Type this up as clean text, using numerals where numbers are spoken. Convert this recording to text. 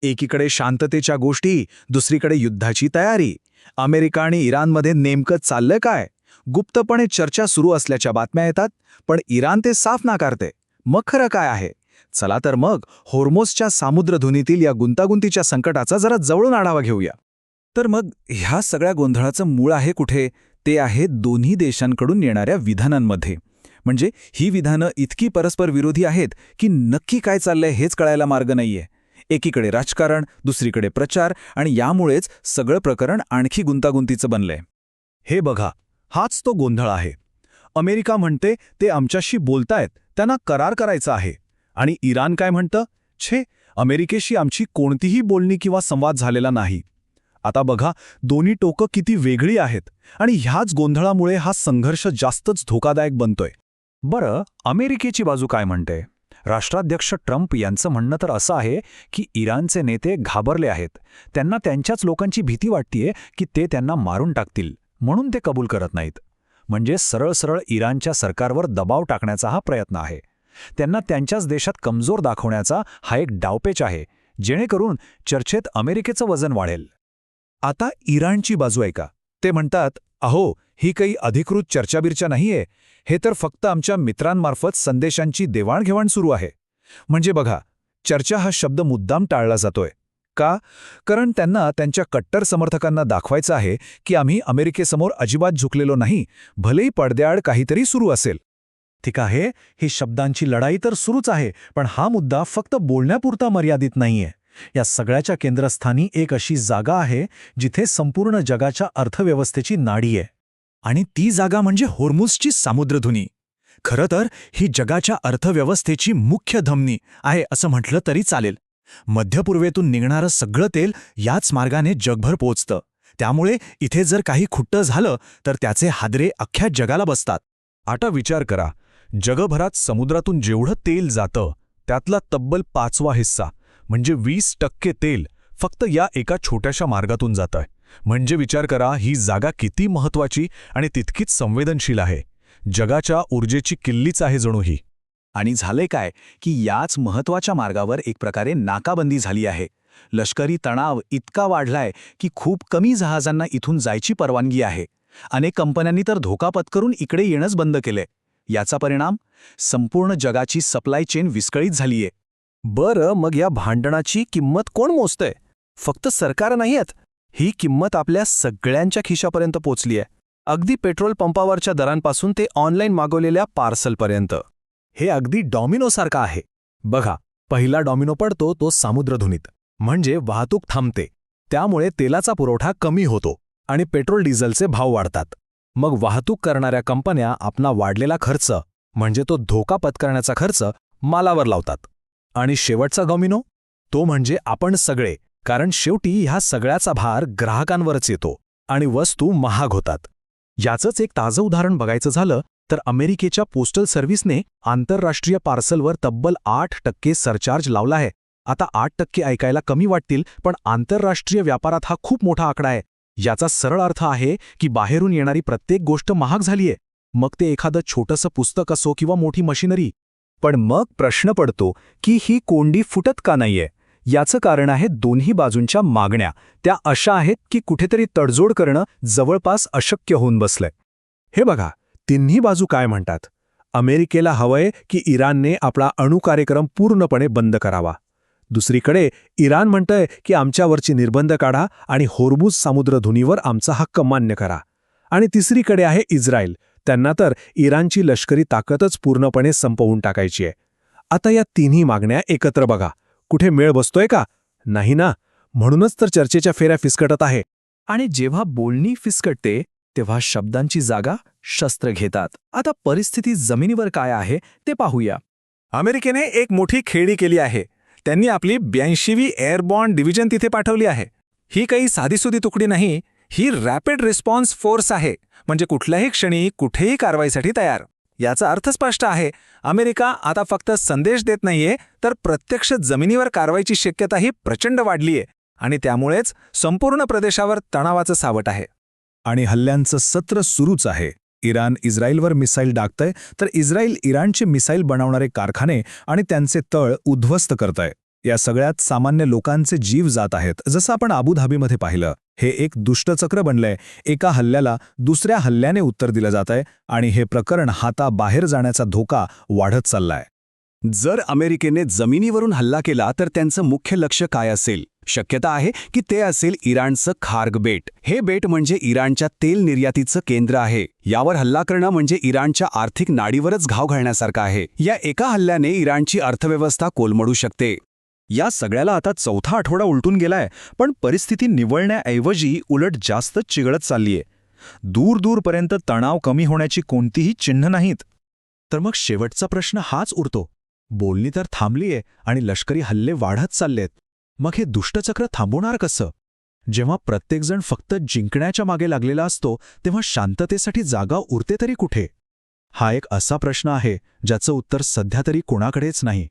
एकीकडे शांततेच्या गोष्टी, दुसरीकडे युद्धाची तयारी. अमेरिका आणि इराणमध्ये नेमकं चाललं काय? गुप्तपणे चर्चा सुरू असल्याच्या बातम्या येतात, पण इराण ते साफ नाकारते. मग खरं काय आहे? चला तर मग होर्मोझच्या सामुद्रधुनीतील या गुंतागुंतीच्या संकटाचा जरा जवळून आढावा घेऊया. तर मग ह्या सगळ्या गोंधळाचं मूळ आहे कुठे? ते आहे दोन्ही देशांकडून येणाऱ्या विधानांमध्ये. म्हणजे ही विधानं इतकी परस्पर विरोधी आहेत की नक्की काय चाललंय हेच कळायला मार्ग नाहीये. एकीकडे राजकारण, दुसरीकडे प्रचार, आणि यामुळेच सगळं प्रकरण आणखी गुंतागुंतीचं बनलंय. हे बघा, हाच तो गोंधळ आहे. अमेरिका म्हणते ते आमच्याशी बोलतायत, त्यांना करार करायचा आहे. आणि इराण काय म्हणतं? छे, अमेरिकेशी आमची कोणतीही बोलणी किंवा संवाद झालेला नाही. आता बघा, दोन्ही टोकं किती वेगळी आहेत आणि ह्याच गोंधळामुळे हा संघर्ष जास्तच धोकादायक बनतोय. बरं, अमेरिकेची बाजू काय म्हणते? राष्ट्राध्यक्ष ट्रम्प यांचं म्हणणं तर असं आहे की इराणचे नेते घाबरले आहेत. त्यांना त्यांच्याच लोकांची भीती वाटतेय की ते त्यांना मारून टाकतील, म्हणून ते कबूल करत नाहीत. म्हणजे सरळ सरळ इराणच्या सरकारवर दबाव टाकण्याचा हा प्रयत्न आहे. त्यांना त्यांच्याच देशात कमजोर दाखवण्याचा हा एक डावपेच आहे, जेणेकरून चर्चेत अमेरिकेचं वजन वाढेल. आता इराणची बाजू आहे का? ते म्हणतात, अहो, ही काही अधिकृत चर्चाबिर्चा नाहीये, हे तर फक्त आमच्या मित्रांमार्फत संदेशांची देवाणघेवाण सुरू आहे. म्हणजे बघा, चर्चा हा शब्द मुद्दाम टाळला जातोय. का? कारण त्यांना त्यांच्या कट्टर समर्थकांना दाखवायचं आहे की आम्ही अमेरिकेसमोर अजिबात झुकलेलो नाही, भलेही पडद्याआड काहीतरी सुरू असेल. ठीक आहे, ही शब्दांची लढाई तर सुरूच आहे, पण हा मुद्दा फक्त बोलण्यापुरता मर्यादित नाहीये. या सगळ्याच्या केंद्रस्थानी एक अशी जागा आहे जिथे संपूर्ण जगाच्या अर्थव्यवस्थेची नाडी आहे. आणि ती जागा म्हणजे होर्मुझची सामुद्रधुनी. खरं तर ही जगाच्या अर्थव्यवस्थेची मुख्य धमनी आहे असं म्हटलं तरी चालेल. मध्यपूर्वेतून निघणारं सगळं तेल याच मार्गाने जगभर पोचतं. त्यामुळे इथे जर काही खुट्ट झालं तर त्याचे हादरे अख्ख्या जगाला बसतात. आता विचार करा, जगभरात समुद्रातून जेवढं तेल जातं त्यातला तब्बल 5वा हिस्सा म्हणजे 20% तेल फक्त या एका छोट्याशा मार्गातून जातंय. म्हणजे विचार करा, ही जागा किती महत्वाची आणि तितकीच संवेदनशील आहे. जगाच्या ऊर्जेची किल्लीच आहे जणू ही. आणि झाले काय की याच महत्वाच्या मार्गावर एक प्रकारे नाकाबंदी झाली आहे. लष्करी तणाव इतका वाढलाय की खूप कमी जहाजांना इथून जायची परवानगी आहे. अनेक कंपन्यांनी तर धोका पत्करून इकडे येणंच बंद केलंय. याचा परिणाम संपूर्ण जगाची सप्लाय चेन विस्कळीत झालीये. बरं, मग या भांडणाची किंमत कोण मोजतंय? फक्त सरकार नाही आहेत. ही किंमत आपल्या सगळ्यांच्या खिशापर्यंत पोचली आहे. अगदी पेट्रोल पंपावरच्या दरांपासून ते ऑनलाईन मागवलेल्या पार्सलपर्यंत. हे अगदी डॉमिनोसारखं आहे. बघा, पहिला डॉमिनो पडतो तो सामुद्रधुनीत, म्हणजे वाहतूक थांबते. त्यामुळे तेलाचा पुरवठा कमी होतो आणि पेट्रोल डिझेलचे भाव वाढतात. मग वाहतूक करणाऱ्या कंपन्या आपला वाढलेला खर्च, म्हणजे तो धोका पत्करण्याचा खर्च, मालावर लावतात. आणि शेवटचा डॉमिनो, तो म्हणजे आपण सगळे. कारण शेवटी ह्या सगळ्याचा भार ग्राहकांवरच येतो आणि वस्तू महाग होतात. याचंच एक ताजं उदाहरण बघायचं झालं तर अमेरिकेच्या पोस्टल सर्व्हिसने आंतरराष्ट्रीय पार्सलवर तब्बल 8% सरचार्ज लावला आहे. आता 8% ऐकायला कमी वाटतील, पण आंतरराष्ट्रीय व्यापारात हा खूप मोठा आकडा आहे. याचा सरळ अर्थ आहे की बाहेरून येणारी प्रत्येक गोष्ट महाग झालीये, मग ते एखादं छोटंसं पुस्तक असो किंवा मोठी मशिनरी. पण मग प्रश्न पडतो की ही कोंडी फुटत का नाहीये? याचं कारण आहे दोन्ही बाजूंच्या मागण्या. त्या अशा आहेत की कुठेतरी तडजोड करणं जवळपास अशक्य होऊन बसलंय. हे बघा, तिन्ही बाजू काय म्हणतात. अमेरिकेला हवंय की इराणने आपला अणुकार्यक्रम पूर्णपणे बंद करावा. दुसरीकडे इराण म्हणतंय की आमच्यावरची निर्बंध काढा आणि होर्मुझ सामुद्रधुनीवर आमचा हक्क मान्य करा. आणि तिसरीकडे आहे इस्रायल. त्यांना तर इराणची लष्करी ताकदच पूर्णपणे संपवून टाकायची आहे. आता या तिन्ही मागण्या एकत्र बघा, कुठे मेळ बसतोय का? नाही ना. म्हणूनच तर चर्चेच्या फेऱ्या फिसकटत आहे. आणि जेव्हा बोलणी फिसकटते तेव्हा शब्दांची जागा शस्त्र घेतात. आता परिस्थिती जमिनीवर काय आहे ते पाहूया. अमेरिकेने एक मोठी खेळी केली आहे. त्यांनी आपली 82वी एअरबॉर्न डिव्हिजन तिथे पाठवली आहे. ही काही साधीसुधी तुकडी नाही, ही रॅपिड रिस्पॉन्स फोर्स आहे. म्हणजे कुठल्याही क्षणी कुठेही कारवाईसाठी तयार. याचा अर्थ स्पष्ट आहे, अमेरिका आता फक्त संदेश देत नाहीये, तर प्रत्यक्ष जमिनीवर कारवाईची शक्यताही प्रचंड वाढलीये. आणि त्यामुळेच संपूर्ण प्रदेशावर तणावाचं सावट आहे. आणि हल्ल्यांचं सत्र सुरूच आहे. इराण इस्रायलवर मिसाईल डागतंय, तर इस्रायल इराणचे मिसाईल बनवणारे कारखाने आणि त्यांचे तळ उद्ध्वस्त करतंय. या सगळ्यात सामान्य लोकांचे जीव जात आहेत. जसं आपण अबुधाबीमध्ये पाहिलं, हे एक दुष्टचक्र बनलंय. एका हल्ल्याला दुसऱ्या हल्ल्याने उत्तर दिलं जातंय आणि हे प्रकरण हाताबाहेर जाण्याचा धोका वाढत चाललाय. जर अमेरिकेने जमिनीवरून हल्ला केला तर त्यांचं मुख्य लक्ष काय असेल? शक्यता आहे की ते असेल इराणचं खार्ग बेट. हे बेट म्हणजे इराणच्या तेल निर्यातीचं केंद्र आहे. यावर हल्ला करणं म्हणजे इराणच्या आर्थिक नाडीवरच घाव घालण्यासारखं आहे. या एका हल्ल्याने इराणची अर्थव्यवस्था कोलमडू शकते. या सगळ्याला आता चौथा आठवडा उलटून गेलाय, पण परिस्थिती निवळण्याऐवजी उलट जास्तच चिघळत चाललीये. दूरपर्यंत तणाव कमी होण्याची कोणतीही चिन्ह नाहीत. तर मग शेवटचा प्रश्न हाच उरतो. बोलणी तर थांबलीये आणि लष्करी हल्ले वाढत चाललेत. मग हे दुष्टचक्र थांबवणार कसं? जेव्हा प्रत्येकजण फक्त जिंकण्याच्या मागे लागलेला असतो, तेव्हा शांततेसाठी जागा उरते तरी कुठे? हा एक असा प्रश्न आहे ज्याचं उत्तर सध्या तरी कोणाकडेच नाही.